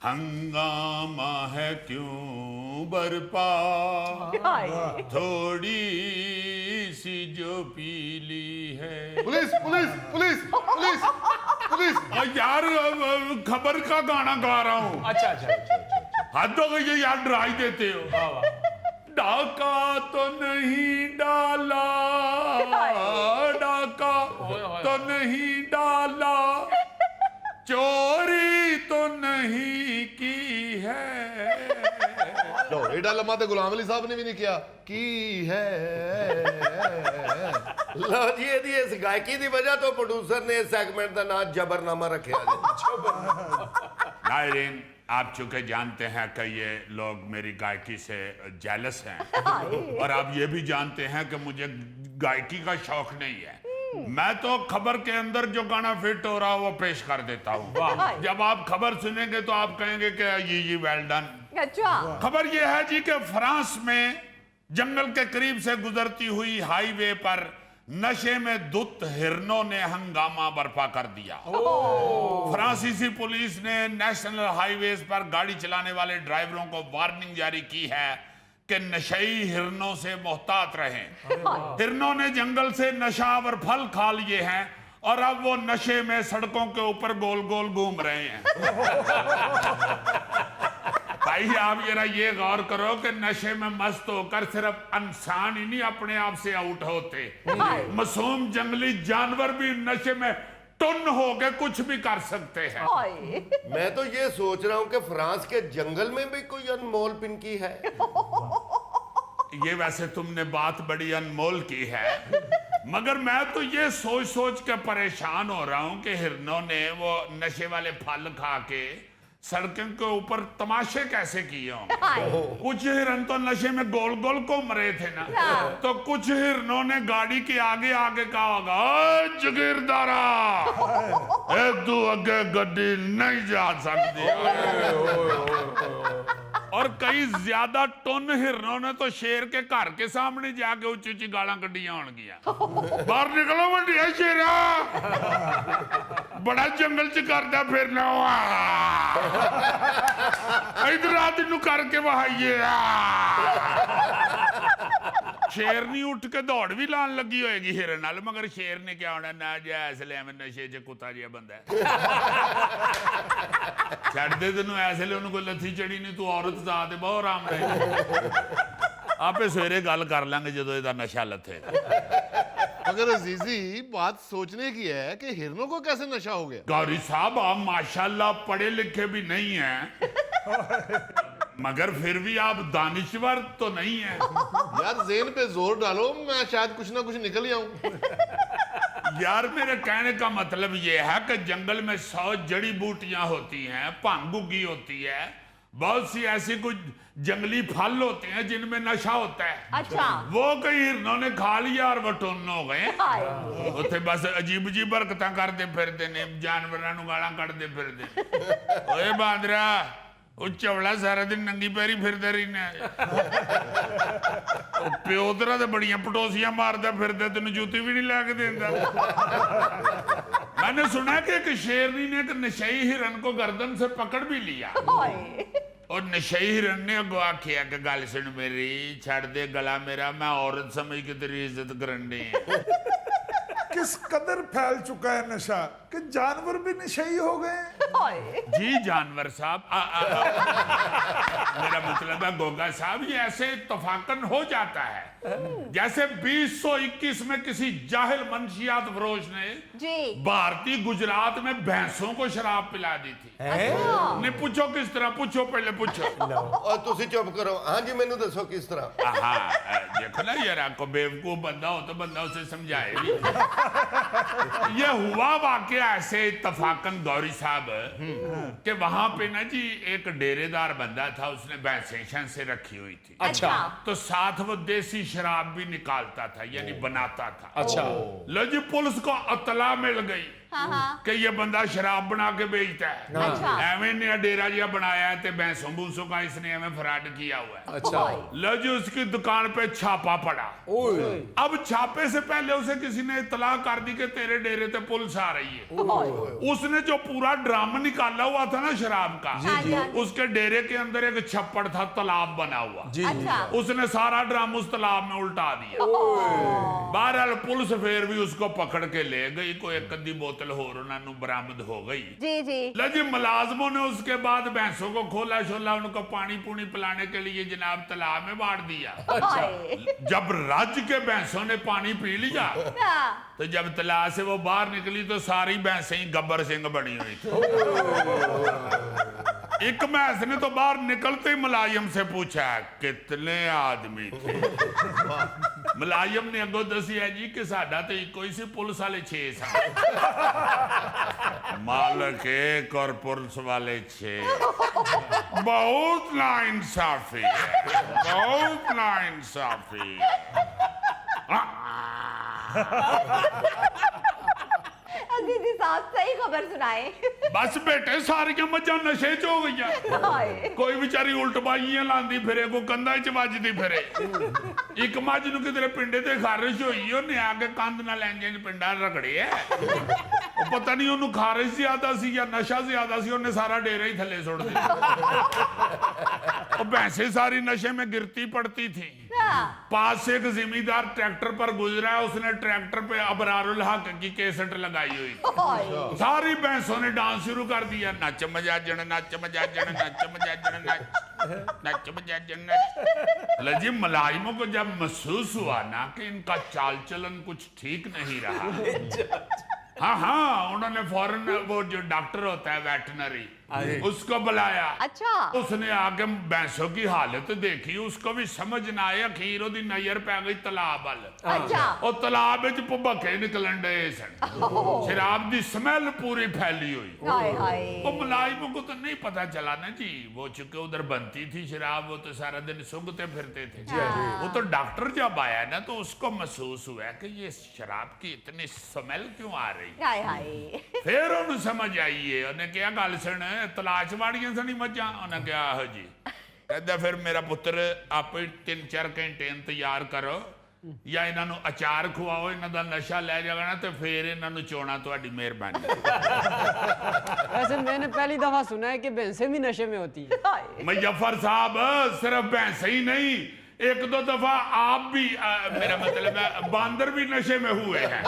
हंगामा है क्यों बरपा, थोड़ी सी जो पीली है। Police police police police police. यार खबर का गाना गा रहा हूँ। अच्छा अच्छा अच्छा अच्छा। हद हो गई है यार, डराई देते हो। वाह वाह। डाका तो नहीं डाला, डाका तो नहीं डाला, चोरी तो नहीं की है। लो एडा लम्मा तो गुलाम अली साहब ने भी नहीं किया की है। लो जी ਇਹਦੀ ਇਸ ਗਾਇਕੀ ਦੀ ਵਜ੍ਹਾ ਤੋਂ ਪ੍ਰੋਡਿਊਸਰ ਨੇ ਇਸ ਸੈਗਮੈਂਟ ਦਾ ਨਾਮ ਜਬਰਨਾਮਾ ਰੱਖਿਆ ਜੀ। नायरीन, आप चूंकि जानते हैं कि ये लोग मेरी गायकी से जेलस हैं और आप ये भी जानते हैं कि मुझे गायकी का शौक नहीं है। मैं तो खबर के अंदर जो गाना फिट हो रहा वो पेश कर देता हूँ। जब आप खबर सुनेंगे तो आप कहेंगे कि ये वेल डन। अच्छा, खबर ये है जी कि फ्रांस में जंगल के करीब से गुजरती हुई हाईवे पर नशे में धुत हिरणों ने हंगामा बर्पा कर दिया। फ्रांसीसी पुलिस ने नेशनल हाईवेज पर गाड़ी चलाने वाले ड्राइवरों को वार्निंग जारी की है कि नशेई हिरणों से मोहतात रहें। हिरणों ने जंगल से नशावर फल खा लिए हैं और अब वो नशे में सड़कों के ऊपर गोल गोल घूम रहे हैं। भाई आप जरा ये गौर करो कि नशे में मस्त होकर सिर्फ इंसान ही नहीं अपने आप से आउट होते, मासूम जंगली जानवर भी नशे में टुन होके कुछ भी कर सकते हैं। मैं तो ये सोच रहा हूँ कि फ्रांस के जंगल में भी कोई अनमोल पिंकी है। ये वैसे तुमने बात बड़ी अनमोल की है, मगर मैं तो ये सोच सोच के परेशान हो रहा हूँ कि हिरणों ने वो नशे वाले फल खा के सड़कों के ऊपर तमाशे कैसे किए होंगे। कुछ हिरन तो नशे में गोल गोल घूम रहे थे ना, तो कुछ हिरणों ने गाड़ी के आगे आगे कहा होगा, जगीरदारा तू आगे गड्डी नहीं जा सकती। और कई ज्यादा टन हिरणों ने तो शेर के घर के सामने जाके ऊंची ऊंची गाला कड्डियां होणगियां। बाहर निकलो वड्डिया शेरा, बड़ा जंगल च करदा फिरना इधर आ तेनू करके वहाइए। शेरनी उठ के दौड़ भी लान लगी होएगी हिरन नाल, मगर शेर ने क्या होना ना जा इसलिए मैं नशे च कुत्ता जिहा बंदा है। छड़ दे तेन इसलिए उन्होंने कोई लत्थी चढ़ी नहीं, तू औरत दा ते बहुत आराम रहे। आपे सवेरे गल कर लेंगे जो इहदा नशा लथे। मगर अजीजी बात सोचने की है कि हिरणों को कैसे नशा हो गया। गौरी साहब आप माशाल्लाह पढ़े लिखे भी नहीं हैं, मगर फिर भी आप दानिश्वर तो नहीं है। यार जेन पे जोर डालो, मैं शायद कुछ ना कुछ निकल ही आऊं। यार मेरे कहने का मतलब ये है कि जंगल में 100 जड़ी बूटियां होती हैं, भंग उगी होती है, बहुत सी ऐसी कुछ जंगली फल होते हैं जिनमें नशा होता है। अच्छा, वो कई हिरणों ने खा लिया और वटोन हो गए। उत्थे बस अजीब अजीब हरकतां करते फिरते ने, जानवरां नूं गालां कढदे फिरदे। ओए बांदरा ਉਹ ਚਵਲਾ ਸਾਰਾ ਦਿਨ ਨੰਗੀ ਪੈਰੀ ਫਿਰਦਾ ਰਹਿਣਾ। ਉਹ ਪਿਓ ਤੇਰਾ ਤੇ ਬੜੀਆਂ ਪਟੋਸੀਆਂ ਮਾਰਦਾ ਫਿਰਦਾ, ਤੈਨੂੰ ਜੁੱਤੀ ਵੀ ਨਹੀਂ ਲੈ ਕੇ ਦਿੰਦਾ। मैंने सुना कि एक शेरनी ने एक नशेई हिरन को गर्दन से पकड़ भी लिया और नशेई हिरन ने अगो आखिया कि गल सुन मेरी, छड़ दे गला मेरा, मैं औरत समझ के तेरी इज्जत करन दी। किस कदर फैल चुका है नशा कि जानवर भी नशेई हो गए। जी जानवर साहब, मेरा मतलब है गोगा साहब, ये ऐसे इत्तफाकन हो जाता है जैसे 2021 में किसी जाहिल मंशियात फरोश ने जी भारतीय गुजरात में भैंसों को शराब पिला दी थी। नहीं पूछो किस तरह, पूछो पहले पूछो। और तुसी चुप करो। हाँ जी, मैनू दसो किस तरह। हाँ देखो ना यार, आपको बेवकूफ बंदा हो तो बंदा उसे समझाए भी। ये हुआ वाकया ऐसे इत्तफाकन गौरी साहब कि वहां पे ना जी एक डेरेदार बंदा था, उसने भैंसें से रखी हुई थी। अच्छा तो साथ वो देसी शराब भी निकालता था, यानी बनाता था। अच्छा लो जी पुलिस को अतला मिल गई कि ये बंदा शराब बना के बेचता है। अच्छा। एवं ने डेरा जिहा बनाया है, भैंसों भूसों का इसने एवं फ्रॉड किया हुआ है। अच्छा। लो जी उसकी दुकान पे छापा पड़ा। अब छापे से पहले उसे किसी ने इतला कर दी कि तेरे डेरे पे पुलिस आ रही है। उसने जो पूरा ड्राम निकाला हुआ था ना शराब का, उसके डेरे के अंदर एक छप्पड़ था, तालाब बना हुआ। अच्छा। उसने सारा ड्राम उस तालाब में उल्टा दिया। बहरहाल पुलिस फिर भी उसको पकड़ के ले गई, कोई एक अद्धी बोतल होर उन्होंने बरामद हो गई। जी जी। जी मुलाजमों ने उसके बाद भैंसों को खोला शोला, उनको पानी पूनी पिलाने के लिए जनाब तालाब में बांट दिया। जब रज के भैंसों ने पानी पी लिया, तो जब तालाब से वो बाहर निकली तो सारी भैंसें ही गब्बर सिंह बनी हुई थी। एक भैंस ने तो बाहर निकलते ही मुलायम से पूछा कितने आदमी थे। मुलायम ने अगो दसिया जी कि साडा तो इको ही सी, पुलिस वाले 6 सन। मालक 1 और पुलिस वाले 6। बहुत नाइंसाफी है, बहुत नाइंसाफी। दीदी साहब सही खबर सुनाए। बस बेटे सारियां मझां नशे च हो गई। कोई बेचारी उल्टबाइयां लांदी फिरे, को कंधा च वजदी फिरे। एक मझ नूं किधरे पिंडे ते खारिश होई, उन्हें आके कंध नाल लैंजे पिंडा रगड़े है। पता नहीं उन्होंने खारिश ज्यादा सी या नशा ज्यादा सी, उन्हें सारा डेरा ही थले सुट दिया। भैंसे सारी नशे में गिरती पड़ती थी। पास से एक जिम्मेदार ट्रैक्टर पर गुजरा है, उसने ट्रैक्टर पे अबरारुल हक की कैसेट लगाई हुई। सारी भैंसों ने डांस शुरू कर दिया, नच मजा जन नच मजा जन नच मजा जन नच मजा जन नच। जी मुलाजिमों को जब महसूस हुआ ना कि इनका चाल चलन कुछ ठीक नहीं रहा, हाँ उन्होंने फौरन वो जो डॉक्टर होता है वेटनरी, उसको बुलाया। अच्छा। उसने आके भैंसों की हालत देखी, उसको भी समझ ना आया, खीर ओदी नजर पै गई तालाब वाल। अच्छा। और तालाब विच भुबके निकलन डे सन, शराब दी स्मेल पूरी फैली हुई। हाय हाय। वो मुलाजिमों को तो नहीं पता चला ना जी, वो चूंकि उधर बनती थी शराब, वो तो सारा दिन सूंघते फिरते थे। वो तो डॉक्टर जब आया ना तो उसको महसूस हुआ कि ये शराब की इतनी स्मेल क्यों आ रही। हाय हाय। फिर उन्हें समझ आई है, उन्हें क्या गल सुन तलाश वाड़ियां सनी मझां, उन्हें क्या हो जी। कहता फिर मेरा पुत्र आप 3-4 घंटे इंतजार करो, या इन्हों अचार खुआओ, इन्हों का नशा लै जाएगा ना तो फिर इन्हों चोना तुहाडी मेहरबानी। वैसे मैंने पहली दफा सुना है कि भैंसें भी नशे में होती है। मुजफ्फर साहब सिर्फ भैंसे ही नहीं, 1-2 दफा आप भी मेरा मतलब है बांदर भी नशे में हुए हैं।